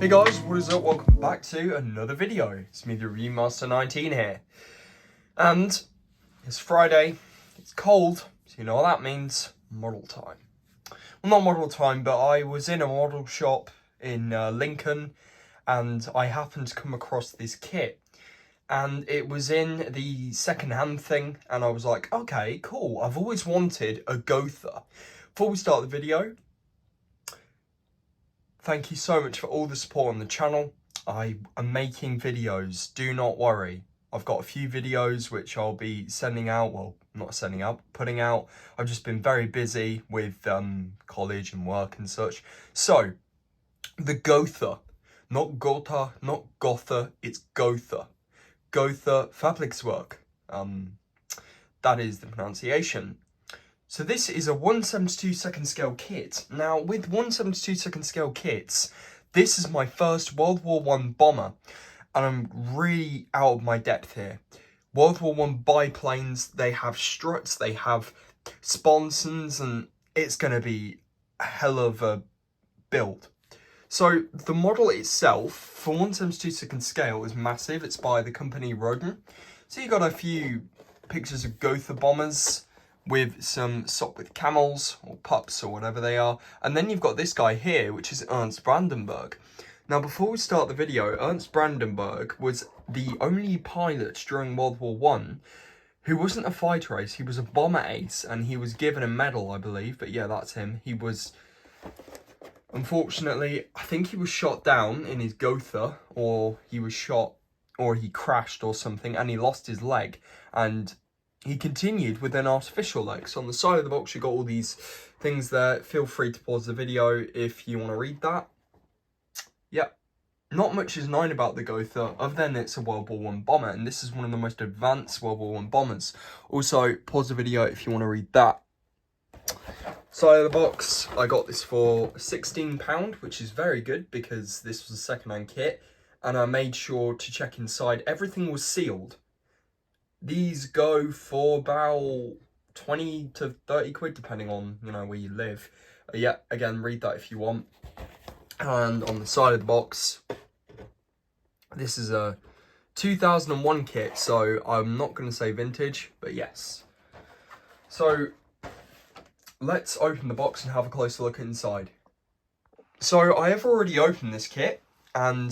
Hey guys, what is up? Welcome back to another video. It's me, the Review Master 19 here. And it's Friday, it's cold, so you know what that means, model time. Well, not model time, but I was in a model shop in Lincoln and I happened to come across this kit. And it was in the second-hand thing, and I was like, okay, cool. I've always wanted a Gotha. Before we start the video, thank you so much for all the support on the channel. I am making videos, do not worry. I've got a few videos which I'll be sending out, well, not sending out, putting out. I've just been very busy with college and work and such. So, the Gotha, not Gotha, not Gotha, it's Gotha. Gotha Fabrics work. That is the pronunciation. So this is a 1/72 scale kit. Now, with 1/72 scale kits, this is my first World War I bomber, and I'm really out of my depth here. World War I biplanes, they have struts, they have sponsons, and it's going to be a hell of a build. So the model itself, for 1/72 scale, is massive. It's by the company Roden. So you got a few pictures of Gotha bombers with some Sopwith camels or pups or whatever they are. And then you've got this guy here, which is Ernst Brandenburg. Now, before we start the video, Ernst Brandenburg was the only pilot during World War I who wasn't a fighter ace. He was a bomber ace, and he was given a medal, I believe. But yeah, that's him. He was, unfortunately, I think he was shot down in his Gotha, or he was shot, or he crashed or something, and he lost his leg. And he continued with an artificial leg. So on the side of the box, you got all these things there. Feel free to pause the video if you want to read that. Yep. Not much is known about the Gotha, other than it's a World War I bomber, and this is one of the most advanced World War I bombers. Also, pause the video if you want to read that. Side of the box, I got this for £16, which is very good because this was a second-hand kit, and I made sure to check inside. Everything was sealed. These go for about 20 to 30 quid, depending on, you know, where you live. Yeah, again, read that if you want. And on the side of the box, this is a 2001 kit, so I'm not going to say vintage, but yes. So, let's open the box and have a closer look inside. So, I have already opened this kit, and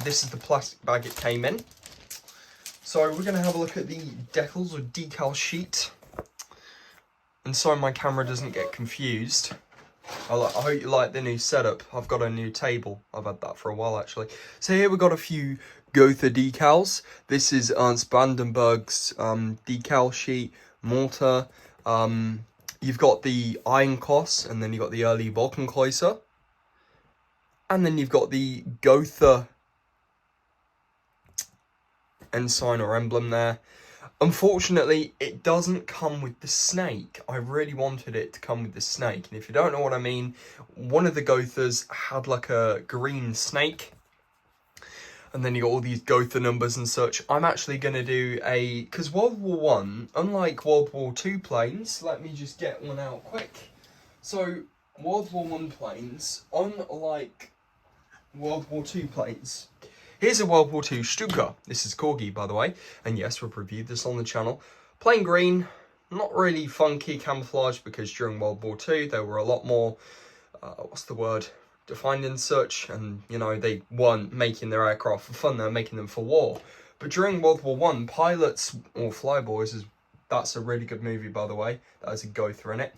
this is the plastic bag it came in. So we're going to have a look at the Decals or decal sheet. And so my camera doesn't get confused. I hope you like the new setup. I've got a new table. I've had that for a while actually. So here we've got a few Gotha decals. This is Ernst Brandenburg's decal sheet, mortar. You've got the Iron Cross, and then you've got the early Wolkenkreuz. And then you've got the Gotha ensign or emblem there. Unfortunately, it doesn't come with the snake. I really wanted it to come with the snake, and if you don't know what I mean, one of the Gothas had like a green snake, and then you got all these Gotha numbers and such. I'm actually going to do a, because World War I, unlike World War II planes, let me just get one out quick. So World War I planes, unlike World War II planes, here's a World War II Stuka. This is Corgi, by the way. And yes, we've reviewed this on the channel. Plain green, not really funky camouflage, because during World War II, they were a lot more, defined and such. And, you know, they weren't making their aircraft for fun, they were making them for war. But during World War I, pilots, or flyboys, that's a really good movie, by the way. That has a Gotha in it.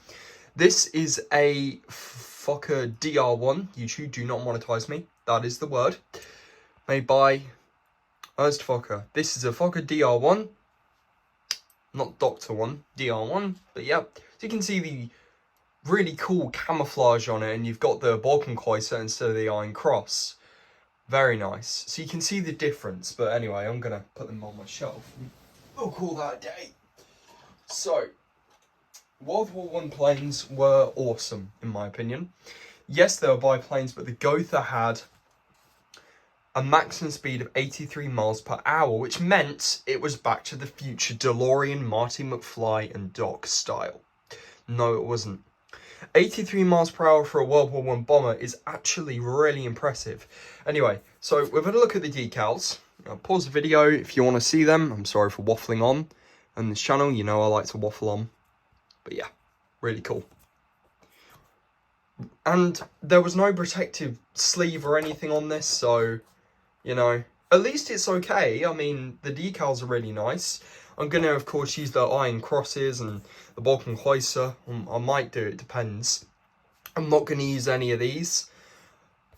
This is a Fokker DR1. YouTube, do not monetize me. That is the word. Made by Ernst Fokker. This is a Fokker DR1, not Doctor 1, DR1, but yeah. So you can see the really cool camouflage on it, and you've got the Wolkenkreuz instead of the Iron Cross. Very nice. So you can see the difference, but anyway, I'm going to put them on my shelf. We'll call that a day. So, World War I planes were awesome, in my opinion. Yes, they were biplanes, but the Gotha had a maximum speed of 83 miles per hour, which meant it was Back to the Future DeLorean, Marty McFly and Doc style. No, it wasn't. 83 miles per hour for a World War One bomber is actually really impressive. Anyway, so we've had a look at the decals. I'll pause the video if you want to see them. I'm sorry for waffling on this channel. You know I like to waffle on. But yeah, really cool. And there was no protective sleeve or anything on this, so, you know, at least it's okay. I mean, the decals are really nice. I'm going to, of course, use the iron crosses and the Balkan Cloister. I might do, it depends. I'm not going to use any of these.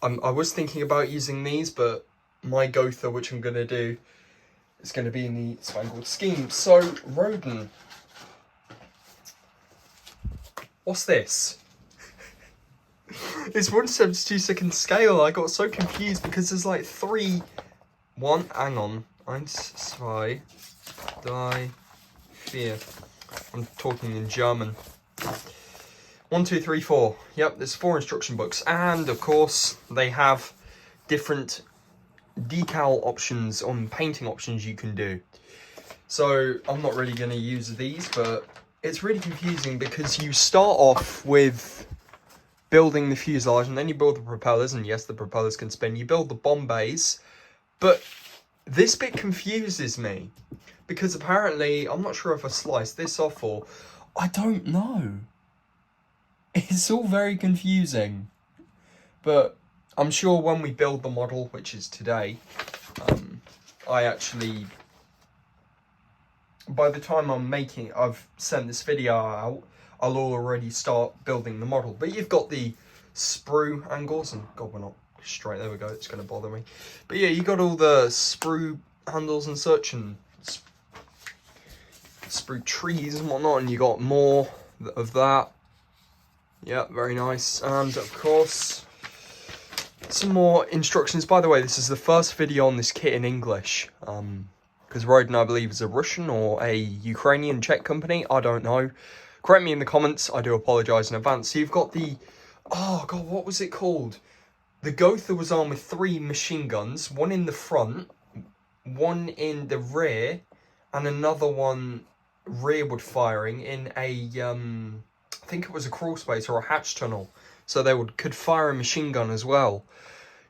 I was thinking about using these, but my Gotha, which I'm going to do, is going to be in the Spangled Scheme. So, Roden. What's this? It's 1/72 scale. I got so confused because there's like hang on. 1, 2, 3, 4. I'm talking in German. 1, 2, 3, 4. Yep, there's 4 instruction books. And of course, they have different decal options on painting options you can do. So I'm not really going to use these, but it's really confusing because you start off with building the fuselage and then you build the propellers, and yes, the propellers can spin. You build the bomb bays, but this bit confuses me because apparently, I'm not sure if I sliced this off or I don't know. It's all very confusing, but I'm sure when we build the model, which is today, by the time I've sent this video out, I'll already start building the model. But you've got the sprue angles, and God, we're not straight, there we go, it's going to bother me. But yeah, you got all the sprue handles and such, and sprue trees and whatnot, and you got more of that. Yeah, very nice. And of course, some more instructions. By the way, this is the first video on this kit in English, because Roden, I believe, is a Russian or a Ukrainian Czech company. I don't know. Correct me in the comments. I do apologise in advance. So you've got the, oh God, what was it called? The Gotha was armed with 3 machine guns, one in the front, one in the rear, and another one rearward firing in a, I think it was a crawl space or a hatch tunnel. So they could fire a machine gun as well.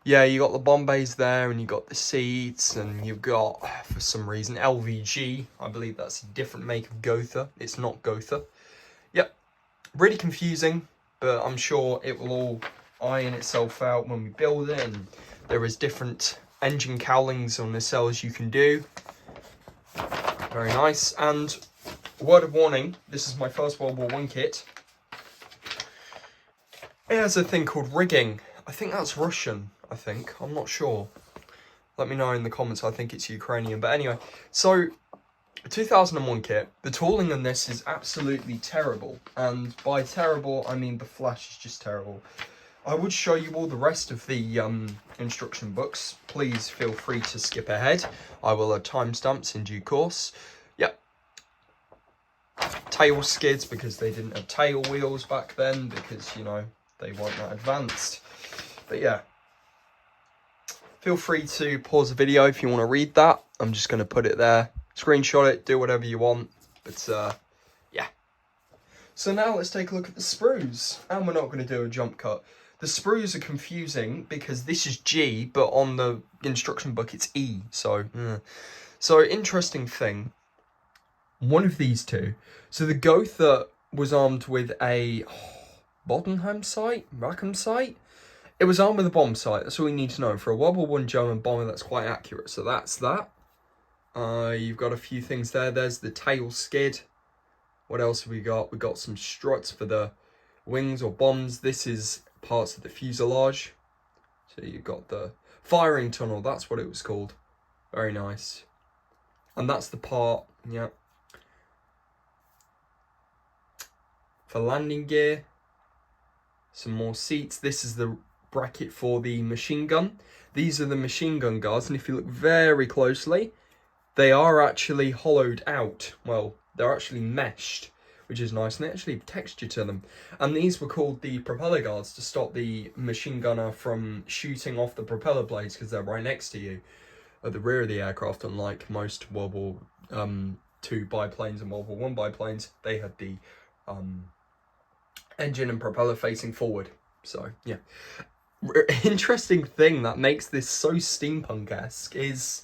Yeah, you got the bomb bays there, and you got the seats, and you've got, for some reason, LVG. I believe that's a different make of Gotha. It's not Gotha. Yep, really confusing, but I'm sure it will all iron itself out when we build it, and there is different engine cowlings on nacelles you can do. Very nice. And word of warning, this is my first World War One kit. It has a thing called rigging. I think that's Russian, I'm not sure. Let me know in the comments. I think it's Ukrainian. But anyway, so 2001 kit, the tooling on this is absolutely terrible. And by terrible, I mean the flash is just terrible. I would show you all the rest of the instruction books. Please feel free to skip ahead. I will add timestamps in due course. Yep. Tail skids, because they didn't have tail wheels back then, because, you know, they weren't that advanced. But yeah. Feel free to pause the video if you want to read that. I'm just going to put it there. Screenshot it, do whatever you want. But, yeah. So now let's take a look at the sprues. And we're not going to do a jump cut. The sprues are confusing because this is G, but on the instruction book it's E. So, interesting thing. One of these two. So the Gotha was armed with a Bodenheim sight? Rackham sight? It was armed with a bomb sight. That's all you need to know. For a World War I German bomber, that's quite accurate. So that's that. You've got a few things there. There's the tail skid. What else have we got? We've got some struts for the wings or bombs. This is parts of the fuselage. So you've got the firing tunnel. That's what it was called. Very nice. And that's the part, yeah, for landing gear. Some more seats. This is the bracket for the machine gun. These are the machine gun guards, and if you look very closely, they are actually hollowed out. Well, they're actually meshed, which is nice, and they actually have texture to them. And these were called the propeller guards to stop the machine gunner from shooting off the propeller blades, because they're right next to you at the rear of the aircraft. Unlike most World War II biplanes and World War I biplanes, they had the engine and propeller facing forward. So, yeah. Interesting thing that makes this so steampunk-esque is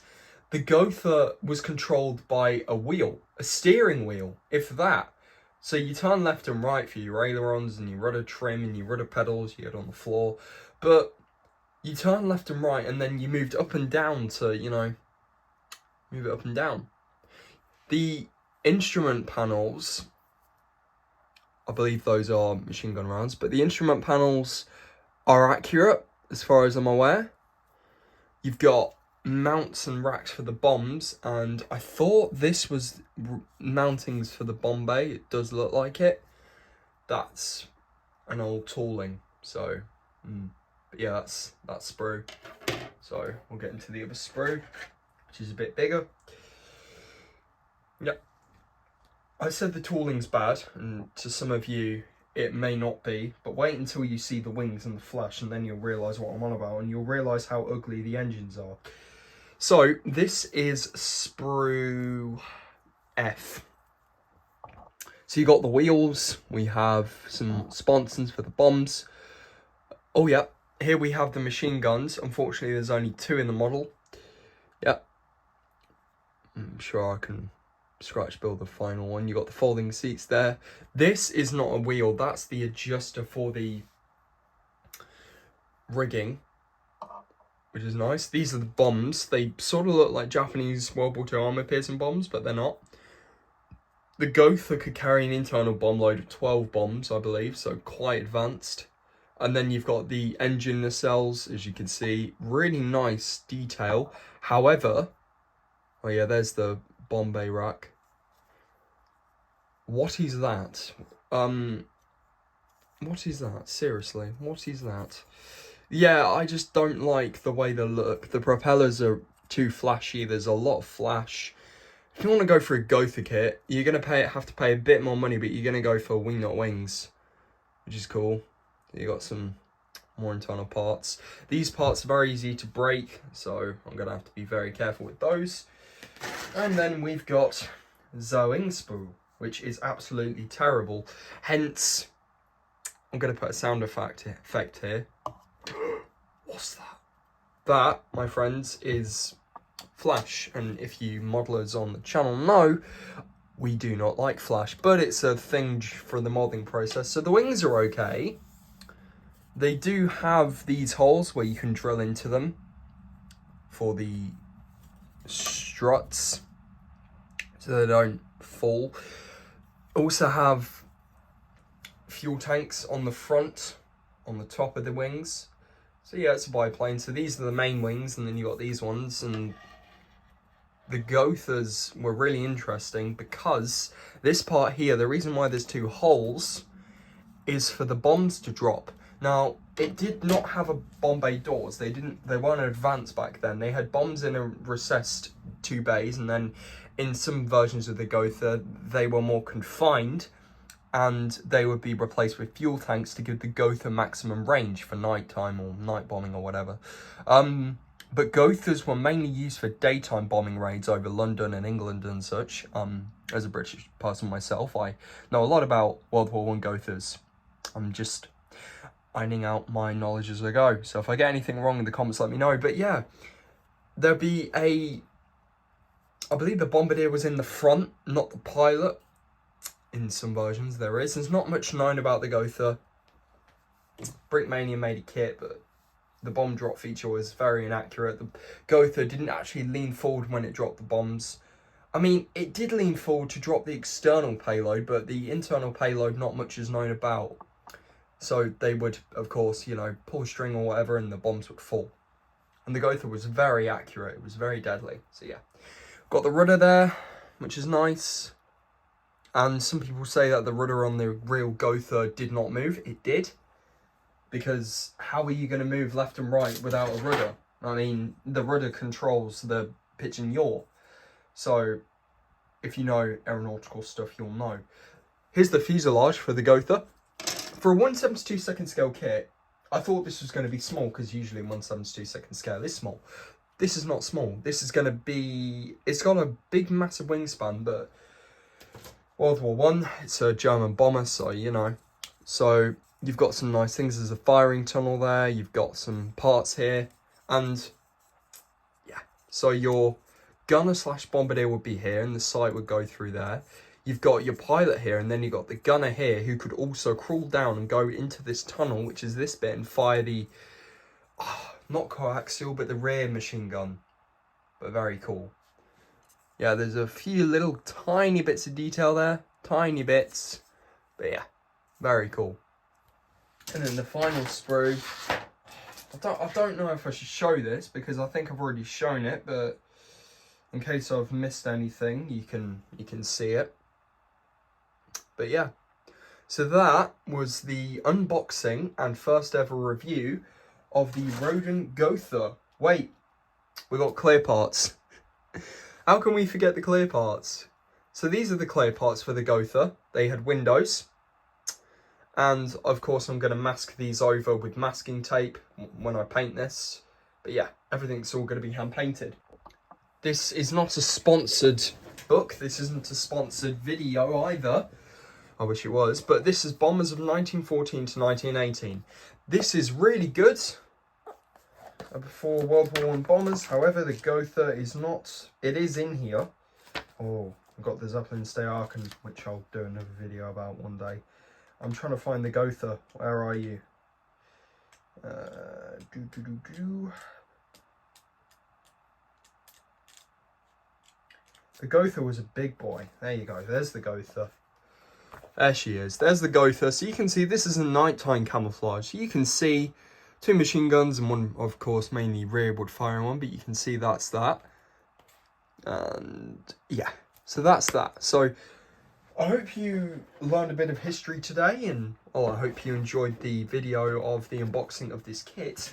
the Gotha was controlled by a wheel, a steering wheel, if that. So you turn left and right for your ailerons and your rudder trim and your rudder pedals, you get on the floor. But you turn left and right and then you moved up and down to, you know, move it up and down. The instrument panels, I believe those are machine gun rounds, but the instrument panels are accurate as far as I'm aware. You've got mounts and racks for the bombs, and I thought this was mountings for the bomb bay. It does look like it. That's an old tooling, so but yeah, that's Sprew. So we'll get into the other Sprew, which is a bit bigger. Yep, I said the tooling's bad, and to some of you it may not be, but wait until you see the wings and the flesh, and then you'll realise what I'm on about, and you'll realise how ugly the engines are. So this is Sprew F. So you got the wheels, we have some sponsons for the bombs. Oh yeah, here we have the machine guns. Unfortunately, there's only 2 in the model. Yep. I'm sure I can scratch build the final one. You got the folding seats there. This is not a wheel, that's the adjuster for the rigging, which is nice. These are the bombs. They sort of look like Japanese World War II armor-piercing bombs, but they're not. The Gotha could carry an internal bomb load of 12 bombs, I believe, so quite advanced. And then you've got the engine nacelles, as you can see. Really nice detail. However, oh yeah, there's the bomb bay rack. What is that? What is that? Seriously, what is that? Yeah, I just don't like the way they look. The propellers are too flashy. There's a lot of flash. If you want to go for a Gotha kit, you're going to have to pay a bit more money, but you're going to go for wing not wings, which is cool. You got some more internal parts. These parts are very easy to break, so I'm going to have to be very careful with those. And then we've got Sprew, which is absolutely terrible. Hence, I'm going to put a sound effect here. What's that? That, my friends, is flash. And if you modelers on the channel know, we do not like flash, but it's a thing for the modeling process. So the wings are okay. They do have these holes where you can drill into them for the struts, so they don't fall. Also have fuel tanks on the front, on the top of the wings. So yeah, it's a biplane. So these are the main wings, and then you got these ones. And the Gothas were really interesting because this part here, the reason why there's 2 holes is for the bombs to drop. Now, it did not have a bomb bay doors. They weren't advanced back then. They had bombs in a recessed 2 bays, and then in some versions of the Gotha, they were more confined, and they would be replaced with fuel tanks to give the Gotha maximum range for nighttime or night bombing or whatever. But Gothas were mainly used for daytime bombing raids over London and England and such. As a British person myself, I know a lot about World War I Gothas. I'm just ironing out my knowledge as I go. So if I get anything wrong in the comments, let me know. But yeah, there'd be I believe the bombardier was in the front, not the pilot. In some versions there is. There's not much known about the Gotha. Brickmania made a kit, but the bomb drop feature was very inaccurate. The Gotha didn't actually lean forward when it dropped the bombs. I mean, it did lean forward to drop the external payload, but the internal payload not much is known about. So they would, of course, you know, pull string or whatever, and the bombs would fall. And the Gotha was very accurate. It was very deadly. So yeah. Got the rudder there, which is nice. And some people say that the rudder on the real Gotha did not move. It did. Because how are you going to move left and right without a rudder? I mean, the rudder controls the pitch and yaw. So if you know aeronautical stuff, you'll know. Here's the fuselage for the Gotha. For a 1/72 scale kit, I thought this was going to be small, because usually 1/72 scale is small. This is not small. This is going to be... It's got a big, massive wingspan, but World War I, it's a German bomber, so, you know, So you've got some nice things. There's a firing tunnel there. You've got some parts here. And yeah, so your gunner slash bombardier would be here and the sight would go through there. You've got your pilot here, and then you've got the gunner here who could also crawl down and go into this tunnel, which is this bit, and fire the, not coaxial, but the rear machine gun. But very cool. Yeah, there's a few little tiny bits of detail there. Tiny bits. But yeah, very cool. And then the final sprue. I don't know if I should show this because I think I've already shown it, but in case I've missed anything, you can see it. But yeah, so that was the unboxing and first ever review of the Roden Gotha. Wait, we got clear parts. How can we forget the clear parts? So these are the clear parts for the Gotha. They had windows. And of course I'm going to mask these over with masking tape when I paint this. But yeah, everything's all going to be hand painted. This is not a sponsored book. This isn't a sponsored video either. I wish it was. But this is Bombers of 1914 to 1918. This is really good. Before World War I bombers. However, the Gotha is not. It is in here. Oh, I've got the Zeppelin Stay Aachen, which I'll do another video about one day. I'm trying to find the Gotha. Where are you? The Gotha was a big boy. There you go. There's the Gotha. There she is. There's the Gotha. So you can see this is a nighttime camouflage. So you can see two machine guns and one, of course, mainly rearward firing one. But you can see that's that. And yeah, so that's that. So I hope you learned a bit of history today, and I hope you enjoyed the video of the unboxing of this kit.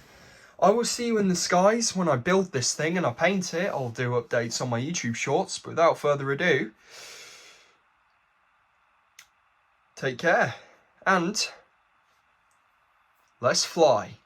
I will see you in the skies when I build this thing and I paint it. I'll do updates on my YouTube shorts, but without further ado, take care and let's fly.